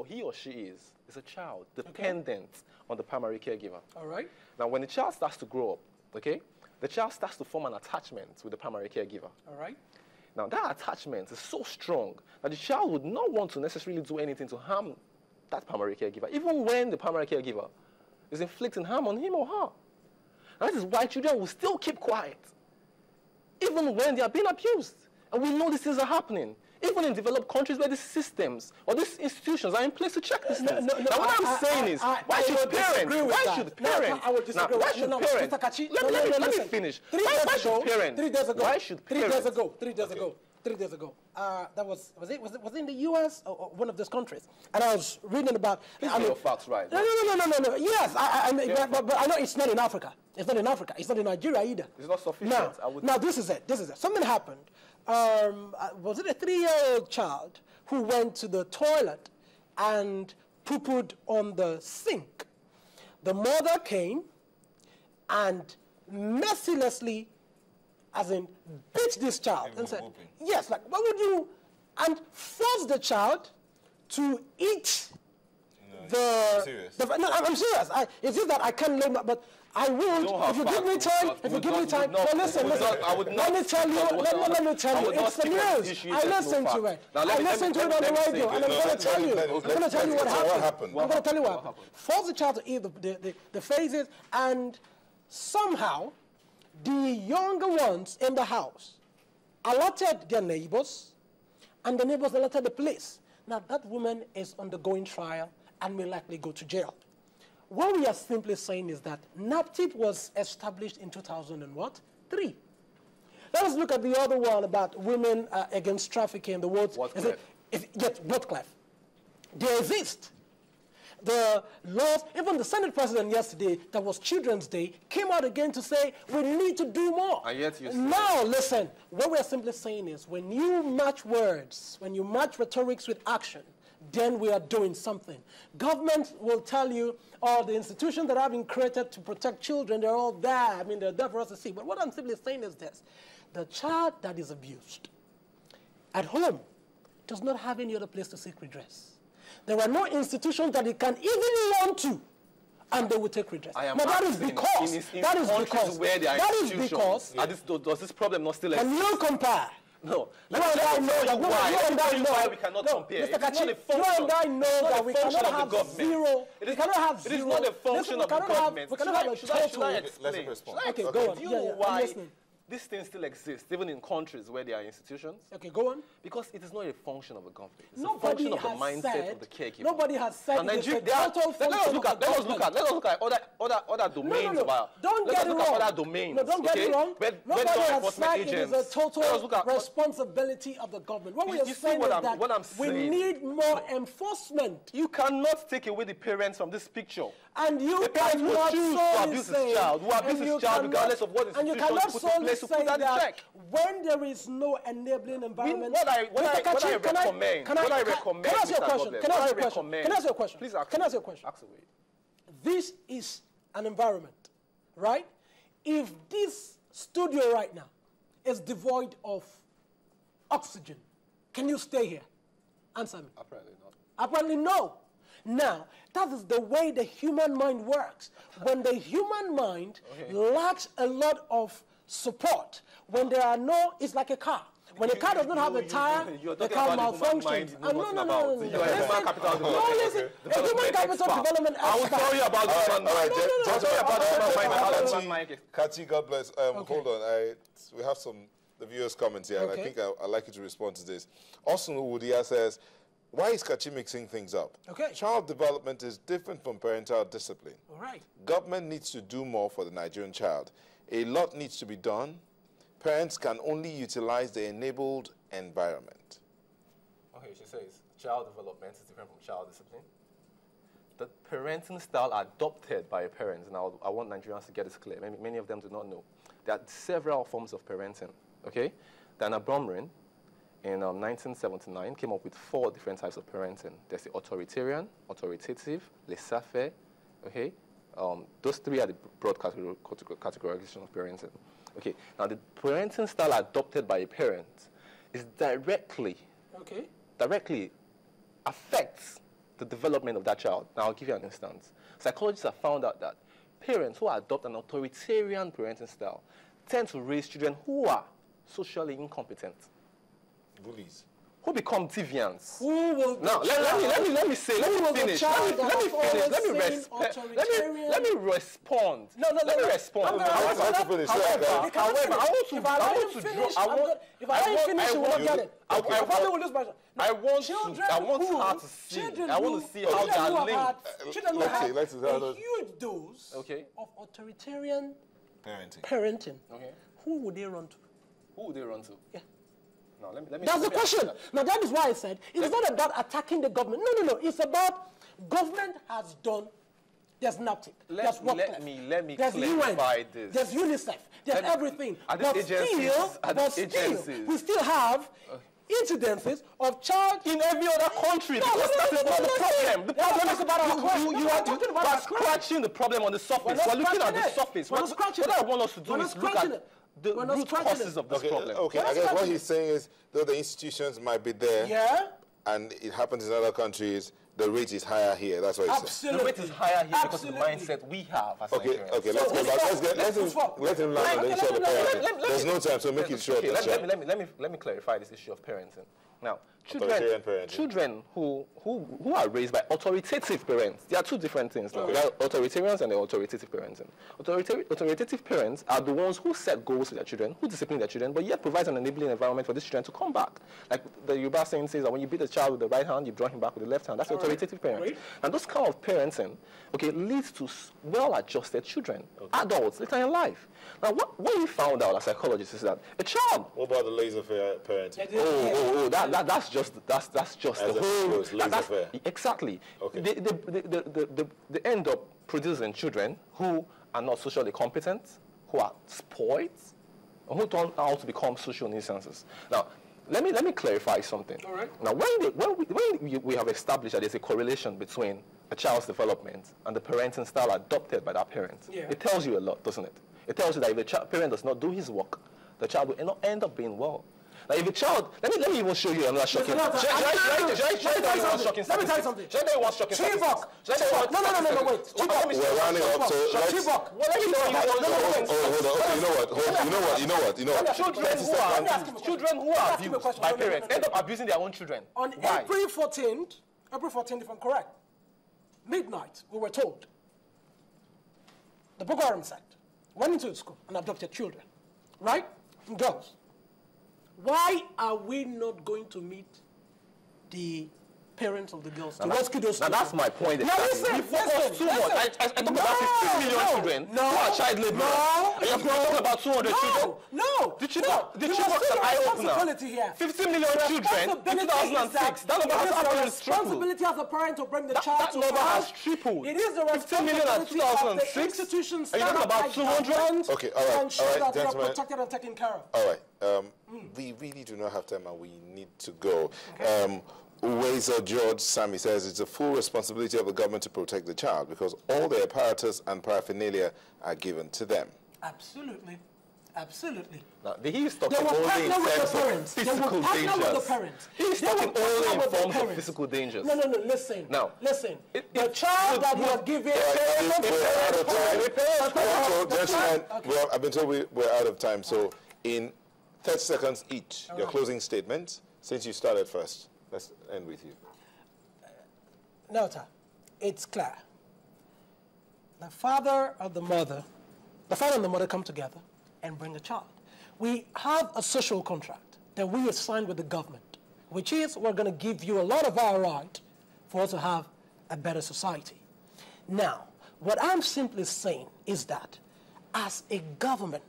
or he or she is a child dependent on the primary caregiver. All right. Now, when the child starts to grow up, okay, the child starts to form an attachment with the primary caregiver. All right. Now, that attachment is so strong that the child would not want to necessarily do anything to harm that primary caregiver, even when the primary caregiver is inflicting harm on him or her. And that is why children will still keep quiet, even when they are being abused. And we know these things are happening, even in developed countries where these systems or these institutions are in place to check these things. Now, what I'm saying is, why should parents? Why should parents? Let me finish. Why should parents? 3 days ago. Why should parents? 3 days ago. 3 days ago. That was it in the U.S. or one of those countries? And I was reading about. Your facts, right? No. Yes, but I know it's not in Africa. It's not in Africa. It's not in Nigeria either. It's not sufficient. Now this is it. Something happened. Was it a 3-year-old child who went to the toilet and poo-pooed on the sink? The mother came and mercilessly, as in, beat this child and said, yes, like, what would you, and force the child to eat no, I'm serious. It's just that I can't learn, but I will, if you give me time, no, listen, let me tell you, it's the news. I listened to it. I listened to it on the radio, and I'm going to tell you. I'm going to tell you what happened. I'm going to tell you what happened. Force the child to eat the phases, and somehow, the younger ones in the house alerted their neighbors, and the neighbors alerted the police. Now, that woman is undergoing trial and will likely go to jail. What we are simply saying is that NAPTIP was established in 2003. Let us look at the other one about women against trafficking. The words, Whatcliffe. They exist. The laws, even the Senate president yesterday, that was Children's Day, came out again to say we need to do more. And yet you now, listen, what we're simply saying is when you match words, when you match rhetorics with action, then we are doing something. Government will tell you, oh, the institutions that have been created to protect children, they're all there. I mean, they're there for us to see. But what I'm simply saying is this. The child that is abused at home does not have any other place to seek redress. There are no institutions that it can even want to, and they will take redress. Now, that is because, does this problem not still exist? Can you compare? No. You and I know why we cannot compare. Mr. Kachi, you and I know that we cannot have zero. We cannot have zero. It is not a function of the government. We cannot have a total. Let me respond. Okay, go on. Do you know why this thing still exists, even in countries where there are institutions? Okay, go on. Because it is not a function of a government. It's a function of the mindset of the caregiver. Nobody has said let us look at other domains of our. Don't get it wrong. Other domains. No, don't get it wrong. Nobody has said it is a total look responsibility of the government. What we are saying is that we need more enforcement. You cannot take away the parents from this picture. And you cannot choose to abuse his child, who abuse his child regardless of what institution put in place to put that in check. When there is no enabling environment, what I recommend. Can I ask you a question? Can I ask you a question? Please ask. Can I ask you a question? Ask away. This is an environment, right? If this studio right now is devoid of oxygen, can you stay here? Answer me. Apparently not. Apparently no. Now, that is the way the human mind works. When the human mind lacks a lot of support, when there are no, it's like a car. When a car does not have a tire, the car malfunctions. No. Listen, a human capital development expert. I will tell you about the human mind. Kachi, God bless. Hold on. We have the viewers' comments here, and I think I'd like you to respond to this. Austin Uwudia says, why is Kachi mixing things up? Child development is different from parental discipline. All right. Government needs to do more for the Nigerian child. A lot needs to be done. Parents can only utilize the enabled environment. Okay, she says child development is different from child discipline. The parenting style adopted by parents, now I want Nigerians to get this clear, many of them do not know. There are several forms of parenting, okay? Dana Bromrin, in 1979, came up with 4 different types of parenting. There's the authoritarian, authoritative, laissez-faire, okay? Those 3 are the broad categorization of parenting. Okay, now the parenting style adopted by a parent is directly affects the development of that child. Now, I'll give you an instance. Psychologists have found out that parents who adopt an authoritarian parenting style tend to raise children who are socially incompetent. Bullies. Who become deviants. Who will now, let me finish. Let me respond. Let me respond. I want to finish. If I don't finish, you won't get it. I want to see how they are linked. Children who have a huge dose of authoritarian parenting. Who would they run to? Who would they run to? Yeah. No, let me That's the question. Now, that is why I said it's not about attacking the government. No. It's about government has done. There's NAPTIC. There's let me clarify this. There's UNICEF. There's everything. But still, we still have incidences of child in every other country. Because that is not the problem. The problem is about you are scratching the problem on the surface. We're looking at the surface. What I want us to do is look at the root causes of this problem. Okay, I guess what he's saying is, though the institutions might be there, and it happens in other countries, the rate is higher here. That's what he's saying. The rate is higher here because of the mindset we have as Nigerians. Okay, let's go back. Let him land on the issue of parenting. There's no time, so make it short. Let me clarify this issue of parenting. Now, children who are raised by authoritative parents, there are two different things. There are authoritarians and authoritative parenting. Authoritative parents are the ones who set goals for their children, who discipline their children, but yet provides an enabling environment for these children to come back. Like the Yoruba saying says that when you beat a child with the right hand, you draw him back with the left hand. That's authoritative parents. And those kind of parenting, leads to well-adjusted children, adults later in life. Now, what we found out as psychologists is that a child. What about the laissez-faire parenting? That's just the whole. Laissez-faire. Exactly. Okay. They end up producing children who are not socially competent, who are spoiled, and who turn out to become social nuisances. Now, let me clarify something. All right. Now, when we have established that there's a correlation between a child's development and the parenting style adopted by that parent, it tells you a lot, doesn't it? It tells you that if the parent does not do his work, the child will not end up being well. Now, if a child, let me even show you another shocking. Let me tell you something. Chibok. No, wait. Chibok. We're running up, so Chibok. You know what? Children who are abused by parents end up abusing their own children. On April 14th, if I'm correct, midnight, we were told the Boko Haram sect went into the school and adopted children, right? And girls. Why are we not going to meet the parents of the girls to rescue those children? Now that's my point. Now listen. I talk about 15 million children who are child laborers. You're talking about 200 children. No. The Chibok an eye-opener. 15 million children in 2006. That number has tripled. Responsibility as a parent to bring the child to That number has tripled. It is the 15 million in 2006. Institutions are you talking about 200? Okay, all right, that they are gentlemen. protected and taken care of. All right. We really do not have time and we need to go. Uwezo George Sami says it's a full responsibility of the government to protect the child because all the apparatus and paraphernalia are given to them. Absolutely. Now, he's talking only in terms of physical dangers. He's talking only in forms of physical dangers. No, listen. Now, listen. The child that you are giving... Gentlemen, I've been told we're out of time, so in 30 seconds each, your closing statement, since you started first. Let's end with you. Nota, it's clear. The father and the mother come together and bring a child. We have a social contract that we have signed with the government, which is we're going to give you a lot of our right for us to have a better society. Now, what I'm simply saying is that as a government,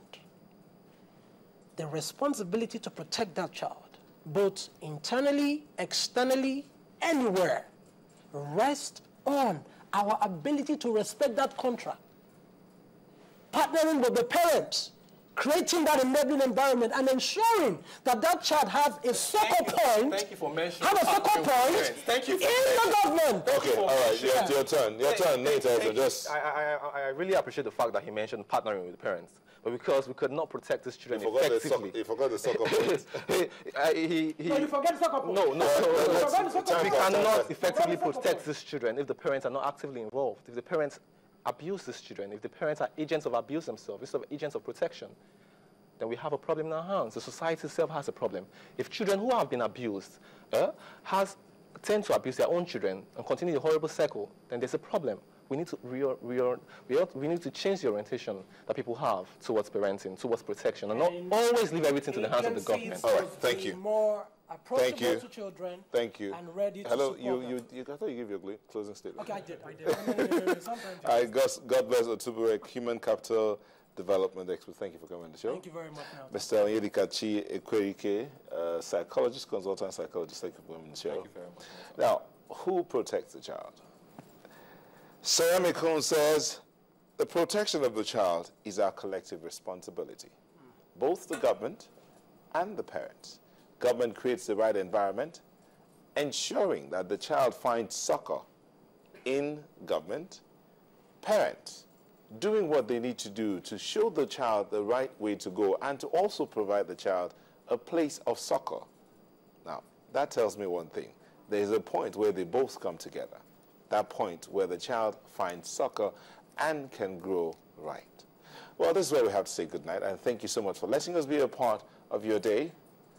the responsibility to protect that child, both internally, externally, anywhere, rests on our ability to respect that contract. Partnering with the parents creating that enabling environment and ensuring that that child has a focal point. Thank you for mentioning. Have a focal point. Thank you in the government. Okay, all right. Your turn. Your turn, Nate. I really appreciate the fact that he mentioned partnering with the parents. But because we could not protect these children effectively. You forgot the soccer point. No, you forget the soccer point. No. We cannot effectively protect these children if the parents are not actively involved. If the parents abuse these children, if the parents are agents of abuse themselves instead of agents of protection, then we have a problem in our hands. The society itself has a problem. If children who have been abused tend to abuse their own children and continue the horrible cycle, then there's a problem. We need to we need to change the orientation that people have towards parenting, towards protection, and not always leave everything to the hands of the government. All right, thank you. More approachable to children. Thank you. And ready to Hello, support them. I thought you gave your closing statement. Okay, I did. Sometimes. God bless Otuburek, Human Capital Development Expert. Thank you for coming on the show. Thank you very much. Mr. Onyedikachi Ekwerike, psychologist, consultant psychologist. Thank you for coming on the show. Thank you very much. Now, who protects the child? Sayami Kun says, the protection of the child is our collective responsibility. Both the government and the parents. Government creates the right environment, ensuring that the child finds succor in government. Parents doing what they need to do to show the child the right way to go and to also provide the child a place of succor. Now, that tells me one thing. There is a point where they both come together. That point where the child finds succor and can grow right. Well, this is where we have to say goodnight, and thank you so much for letting us be a part of your day.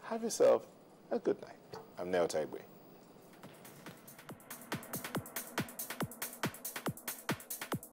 Have yourself a good night. I'm Neo Taigwe.